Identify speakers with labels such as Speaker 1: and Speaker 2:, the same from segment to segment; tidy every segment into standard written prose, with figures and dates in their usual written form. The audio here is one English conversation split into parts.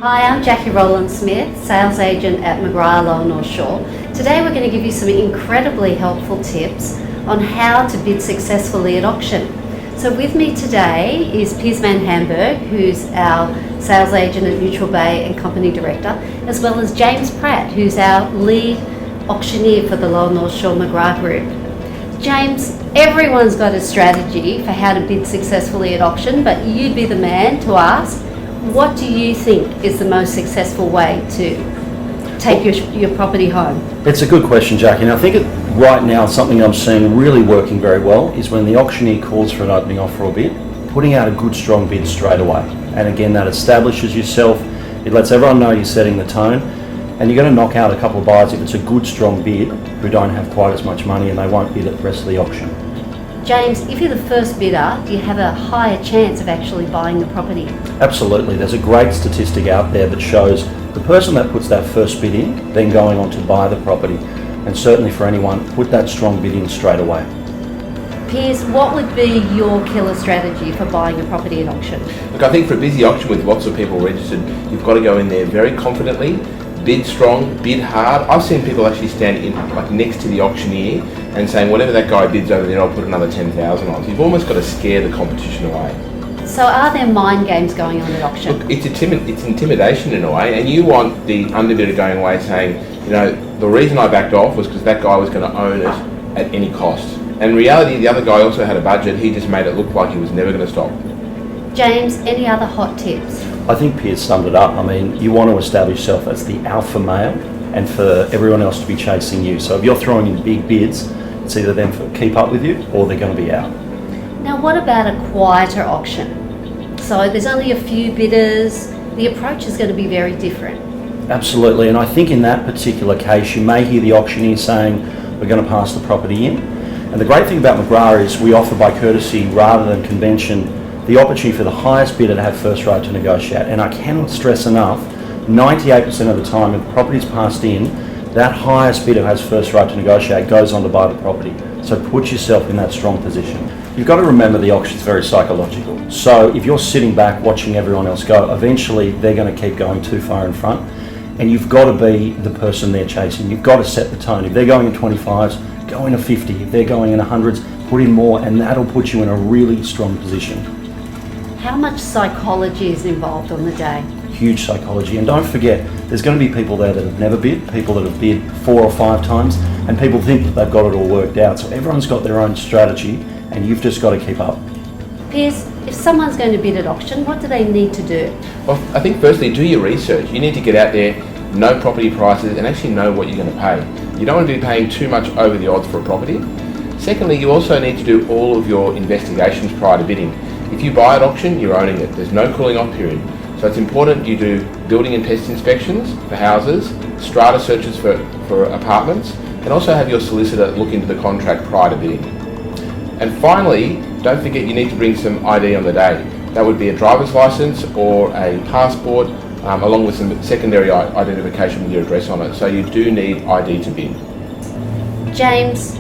Speaker 1: Hi, I'm Jackie Rowland-Smith, sales agent at McGrath North Shore. Today we're going to give you some incredibly helpful tips on how to bid successfully at auction. So with me today is Piers van Hamburg, who's our sales agent at Neutral Bay and company director, as well as James Pratt, who's our lead auctioneer for the Lower North Shore McGrath Group. James, everyone's got a strategy for how to bid successfully at auction, but you'd be the man to ask, what do you think is the most successful way to take your property home?
Speaker 2: It's a good question, Jackie, and I think right now something I'm seeing really working very well is when the auctioneer calls for an opening offer or bid, putting out a good strong bid straight away. And again, that establishes yourself, it lets everyone know you're setting the tone, and you're going to knock out a couple of buyers if it's a good strong bid who don't have quite as much money and they won't bid at the rest of the auction.
Speaker 1: James, if you're the first bidder, do you have a higher chance of actually buying the property?
Speaker 2: Absolutely. There's a great statistic out there that shows the person that puts that first bid in, then going on to buy the property. And certainly for anyone, put that strong bid in straight away.
Speaker 1: Piers, what would be your killer strategy for buying a property at auction?
Speaker 3: Look, I think for a busy auction with lots of people registered, you've got to go in there very confidently, bid strong, bid hard. I've seen people actually stand in like next to the auctioneer and saying, whatever that guy bids over there, I'll put another 10,000 on. So you've almost got to scare the competition away.
Speaker 1: So are there mind games going on at auction?
Speaker 3: Look, it's intimidation in a way, and you want the underbidder going away saying, you know, the reason I backed off was because that guy was going to own it at any cost. And in reality, the other guy also had a budget. He just made it look like he was never going to stop.
Speaker 1: James, any other hot tips?
Speaker 2: I think Piers summed it up. I mean, you want to establish yourself as the alpha male and for everyone else to be chasing you. So if you're throwing in big bids, it's either them to keep up with you or they're going to be out.
Speaker 1: Now, what about a quieter auction? So there's only a few bidders. The approach is going to be very different.
Speaker 2: Absolutely, and I think in that particular case, you may hear the auctioneer saying, we're going to pass the property in. And the great thing about McGrath is we offer by courtesy rather than convention the opportunity for the highest bidder to have first right to negotiate. And I cannot stress enough, 98% of the time if the property is passed in, that highest bidder who has first right to negotiate goes on to buy the property. So put yourself in that strong position. You've got to remember the auction is very psychological. So if you're sitting back watching everyone else go, eventually they're going to keep going too far in front. And you've got to be the person they're chasing. You've got to set the tone. If they're going in 25s, go in a 50. If they're going in 100s, put in more, and that'll put you in a really strong position.
Speaker 1: How much psychology is involved on the day?
Speaker 2: Huge psychology. And don't forget, there's going to be people there that have never bid, people that have bid 4 or 5 times, and people think that they've got it all worked out. So everyone's got their own strategy, and you've just got to keep up.
Speaker 1: Piers, if someone's going to bid at auction, what do they need to do?
Speaker 3: Well, I think firstly, do your research. You need to get out there, know property prices, and actually know what you're going to pay. You don't want to be paying too much over the odds for a property. Secondly, you also need to do all of your investigations prior to bidding. If you buy at auction, you're owning it. There's no cooling off period. So it's important you do building and pest inspections for houses, strata searches for apartments, and also have your solicitor look into the contract prior to bidding. And finally, don't forget you need to bring some ID on the day. That would be a driver's license or a passport, along with some secondary identification with your address on it. So you do need ID to bid.
Speaker 1: James,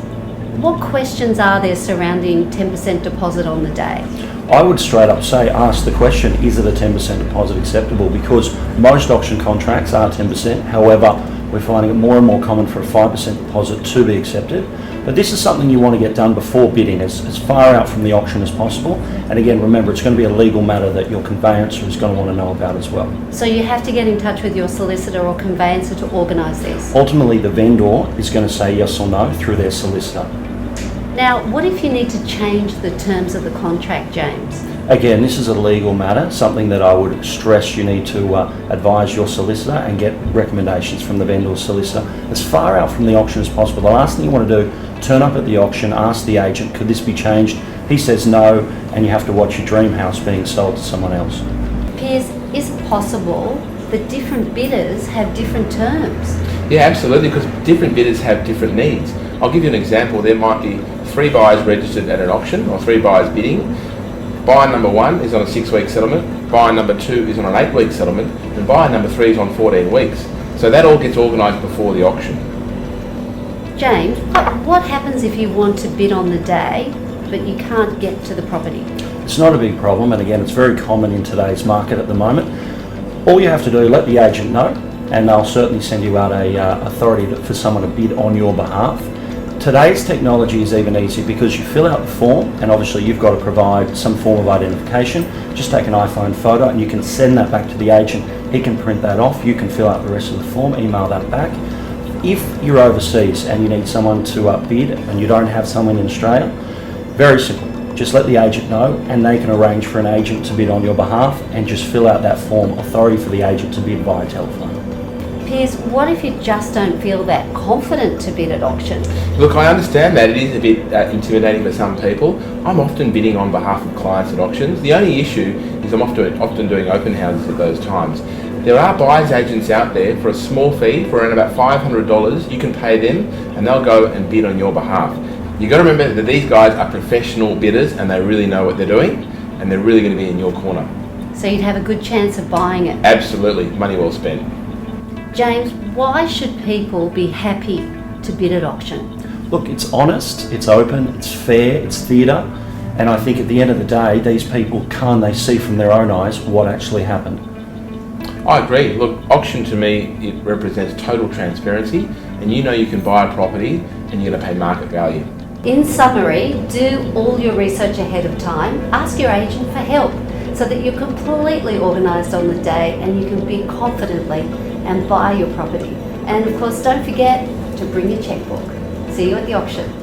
Speaker 1: what questions are there surrounding 10% deposit on the day?
Speaker 2: I would straight up say, ask the question, is it a 10% deposit acceptable? Because most auction contracts are 10%. However, we're finding it more and more common for a 5% deposit to be accepted. But this is something you want to get done before bidding, as far out from the auction as possible. And again, remember, it's going to be a legal matter that your conveyancer is going to want to know about as well.
Speaker 1: So you have to get in touch with your solicitor or conveyancer to organise this?
Speaker 2: Ultimately, the vendor is going to say yes or no through their solicitor.
Speaker 1: Now, what if you need to change the terms of the contract, James?
Speaker 2: Again, this is a legal matter, something that I would stress you need to advise your solicitor and get recommendations from the vendor's solicitor as far out from the auction as possible. The last thing you want to do, turn up at the auction, ask the agent, could this be changed? He says no, and you have to watch your dream house being sold to someone else.
Speaker 1: Piers, is it possible that different bidders have different terms?
Speaker 3: Yeah, absolutely, because different bidders have different needs. I'll give you an example. There might be 3 buyers registered at an auction, or 3 buyers bidding. Buyer number 1 is on a 6-week settlement, buyer number 2 is on an 8-week settlement, and buyer number 3 is on 14 weeks. So that all gets organised before the auction.
Speaker 1: James, what happens if you want to bid on the day, but you can't get to the property?
Speaker 2: It's not a big problem, and again, it's very common in today's market at the moment. All you have to do, let the agent know, and they'll certainly send you out a authority for someone to bid on your behalf. Today's technology is even easier because you fill out the form, and obviously you've got to provide some form of identification. Just take an iPhone photo and you can send that back to the agent. He can print that off, you can fill out the rest of the form, email that back. If you're overseas and you need someone to bid and you don't have someone in Australia, very simple. Just let the agent know and they can arrange for an agent to bid on your behalf, and just fill out that form, authority for the agent to bid via telephone.
Speaker 1: Piers, what if you just don't feel that confident to bid at auction?
Speaker 3: Look, I understand that it is a bit intimidating for some people. I'm often bidding on behalf of clients at auctions. The only issue is I'm often doing open houses at those times. There are buyer's agents out there for a small fee, for around about $500. You can pay them and they'll go and bid on your behalf. You've got to remember that these guys are professional bidders and they really know what they're doing, and they're really going to be in your corner.
Speaker 1: So you'd have a good chance of buying it.
Speaker 3: Absolutely, money well spent.
Speaker 1: James, why should people be happy to bid at auction?
Speaker 2: Look, it's honest, it's open, it's fair, it's theatre, and I think at the end of the day, these people they see from their own eyes what actually happened.
Speaker 3: I agree. Look, auction to me, it represents total transparency, and you know you can buy a property and you're going to pay market value.
Speaker 1: In summary, do all your research ahead of time, ask your agent for help so that you're completely organised on the day and you can bid confidently and buy your property. And of course, don't forget to bring your checkbook. See you at the auction.